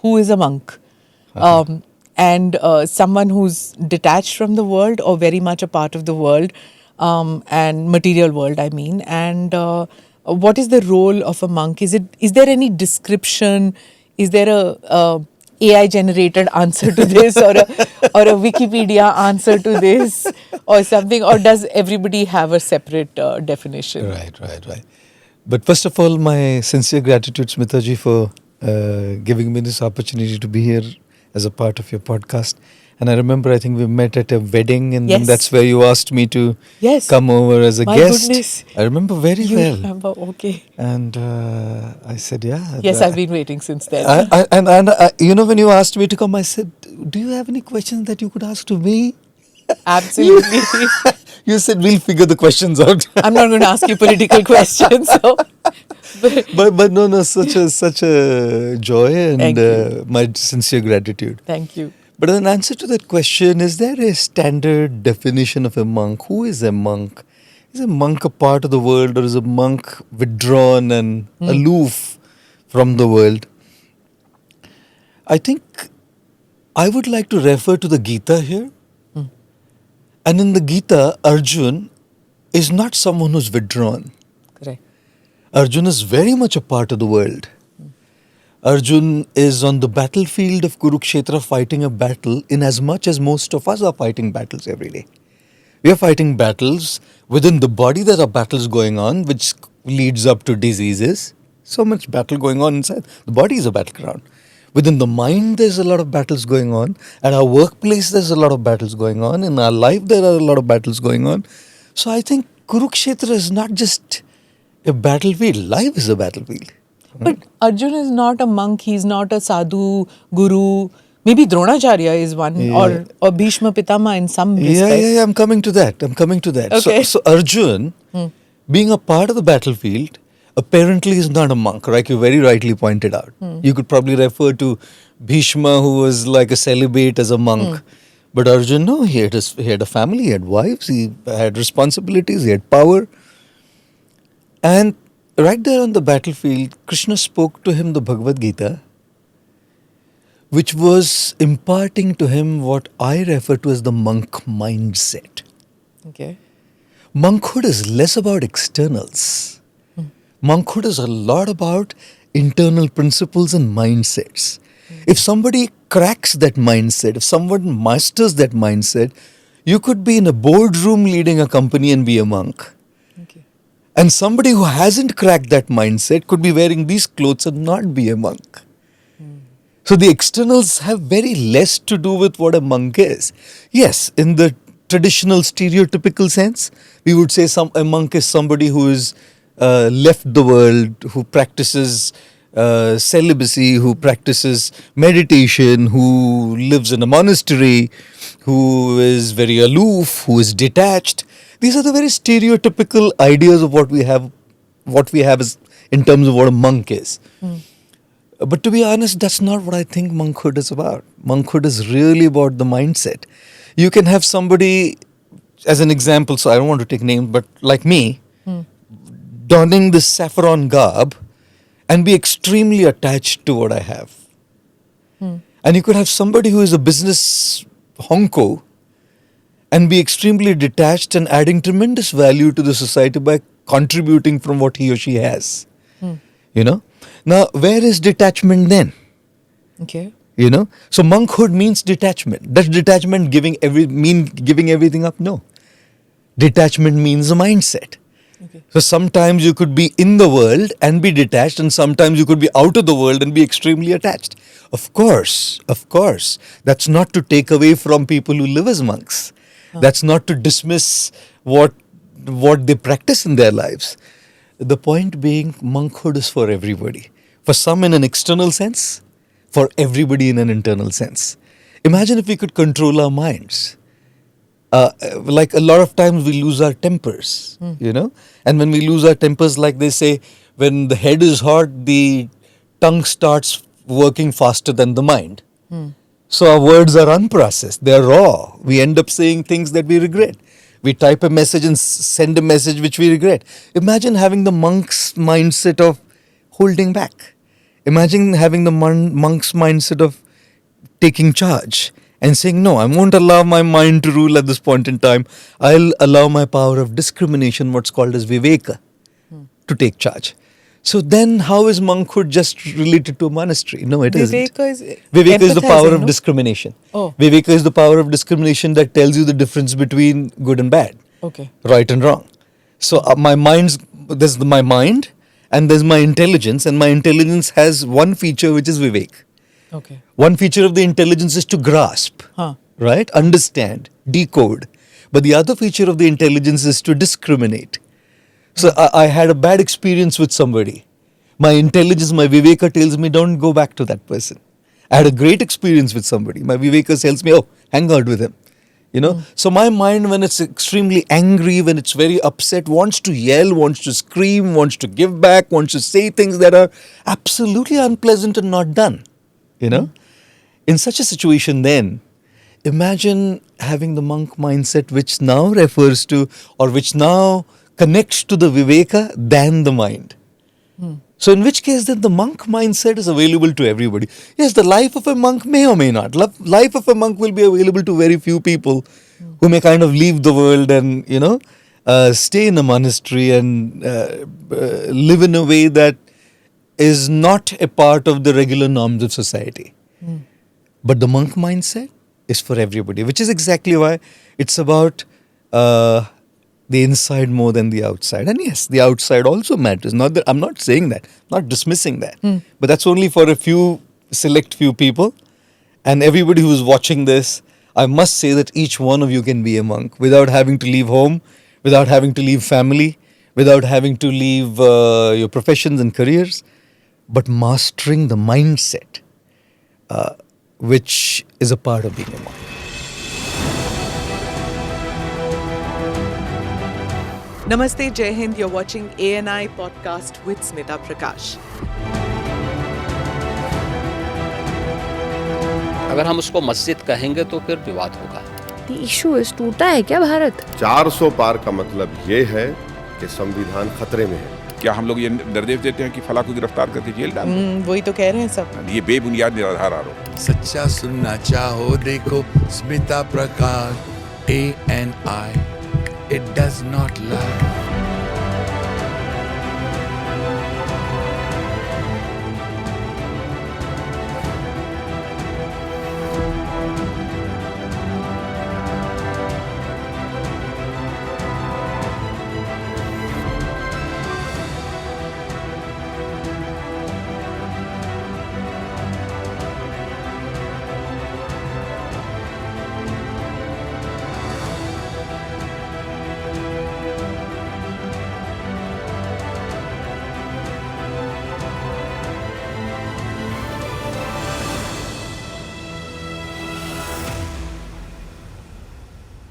who is a monk? And someone who's detached from the world or very much a part of the world and material world, I mean. And what is the role of a monk? Is there any description? Is there a AI generated answer to this, or a Wikipedia answer to this, or something, or does everybody have a separate definition? Right. But first of all, my sincere gratitude, Smita ji, for giving me this opportunity to be here as a part of your podcast. And I remember, I think we met at a wedding, and Yes. that's where you asked me to come over as a My guest. goodness. I remember very You well. remember? Okay. And I said, yeah. Yes, I've been waiting since then. When you asked me to come, I said, do you have any questions that you could ask to me? Absolutely. You said, we'll figure the questions out. I'm not going to ask you political questions. So. But no, such a joy, and Thank you. my sincere gratitude. Thank you. But in answer to that question, is there a standard definition of a monk? Who is a monk? Is a monk a part of the world, or is a monk withdrawn and aloof from the world? I think I would like to refer to the Gita here. And in the Gita, Arjun is not someone who's withdrawn. Correct. Arjun is very much a part of the world. Arjun is on the battlefield of Kurukshetra fighting a battle in as much as most of us are fighting battles every day. We are fighting battles within the body. There are battles going on which leads up to diseases. So much battle going on inside. The body is a battleground. Within the mind, there's a lot of battles going on. At our workplace, there's a lot of battles going on. In our life, there are a lot of battles going on. So I think Kurukshetra is not just a battlefield. Life is a battlefield. But Arjun is not a monk. He's not a sadhu, guru. Maybe Dronacharya is one, or Bhishma Pitama in some respect. Yeah, I'm coming to that. Okay. So Arjun, being a part of the battlefield, apparently is not a monk, like you very rightly pointed out. You could probably refer to Bhishma, who was like a celibate, as a monk. But Arjun, no, he had a family, he had wives, he had responsibilities, he had power. And right there on the battlefield, Krishna spoke to him the Bhagavad Gita, which was imparting to him what I refer to as the monk mindset. Okay. Monkhood is less about externals. Monkhood is a lot about internal principles and mindsets. If somebody cracks that mindset, if someone masters that mindset, you could be in a boardroom leading a company and be a monk. Okay. And somebody who hasn't cracked that mindset could be wearing these clothes and not be a monk. So the externals have very less to do with what a monk is. Yes, in the traditional stereotypical sense, we would say a monk is somebody who is left the world, who practices celibacy, who practices meditation, who lives in a monastery, who is very aloof, who is detached. These are the very stereotypical ideas of what we have as in terms of what a monk is. But to be honest, that's not what I think monkhood is about. Monkhood is really about the mindset. You can have somebody, as an example, so I don't want to take names, but like me, donning this saffron garb and be extremely attached to what I have. And you could have somebody who is a business honko and be extremely detached and adding tremendous value to the society by contributing from what he or she has. You know? Now, where is detachment then? Okay. You know? So monkhood means detachment. Does detachment giving everything up? No. Detachment means a mindset. Okay. So sometimes you could be in the world and be detached, and sometimes you could be out of the world and be extremely attached. Of course. That's not to take away from people who live as monks. That's not to dismiss what they practice in their lives. The point being, monkhood is for everybody. For some in an external sense, for everybody in an internal sense. Imagine if we could control our minds. Like a lot of times we lose our tempers, you know. And when we lose our tempers, like they say, when the head is hot, the tongue starts working faster than the mind. So our words are unprocessed. They're raw. We end up saying things that we regret. We type a message and send a message which we regret. Imagine having the monk's mindset of holding back. Imagine having the monk's mindset of taking charge and saying, no, I won't allow my mind to rule at this point in time. I'll allow my power of discrimination, what's called as viveka, to take charge. So then how is monkhood just related to a monastery? No, it isn't. Viveka is the power of discrimination. Oh. Viveka is the power of discrimination that tells you the difference between good and bad. Okay. Right and wrong. So there's my mind and there's my intelligence, and my intelligence has one feature, which is vivek. Okay. One feature of the intelligence is to grasp, right? Understand, decode. But the other feature of the intelligence is to discriminate. So I had a bad experience with somebody. My intelligence, my viveka tells me, don't go back to that person. I had a great experience with somebody. My viveka tells me, oh, hang out with him. So my mind, when it's extremely angry, when it's very upset, wants to yell, wants to scream, wants to give back, wants to say things that are absolutely unpleasant and not done. In such a situation then, imagine having the monk mindset, which now refers to, or which now connects to the viveka than the mind. So in which case then the monk mindset is available to everybody. Yes, the life of a monk may or may not. Life of a monk will be available to very few people who may kind of leave the world and, stay in a monastery and live in a way that is not a part of the regular norms of society. But the monk mindset is for everybody, which is exactly why it's about the inside more than the outside. And yes, the outside also matters. Not that I'm not saying that, not dismissing that. But that's only for a select few people. And everybody who's watching this, I must say that each one of you can be a monk without having to leave home, without having to leave family, without having to leave your professions and careers, but mastering the mindset, which is a part of being a monk. Namaste, Jai Hind. You're watching ANI podcast with Smita Prakash. अगर हम उसको मस्जिद कहेंगे तो फिर विवाद होगा. The issue is टूटा है क्या भारत? 400 पार का मतलब ये है कि संविधान खतरे में है. क्या हम लोग ये निर्देश देते हैं कि फला को गिरफ्तार करके जेल डाल दो? वही तो कह रहे हैं सब. ये बेबुनियाद निराधार आरोप. सच्चा सुनना चाहो देखो स्मिता प्रकाश ANI. It does not lie.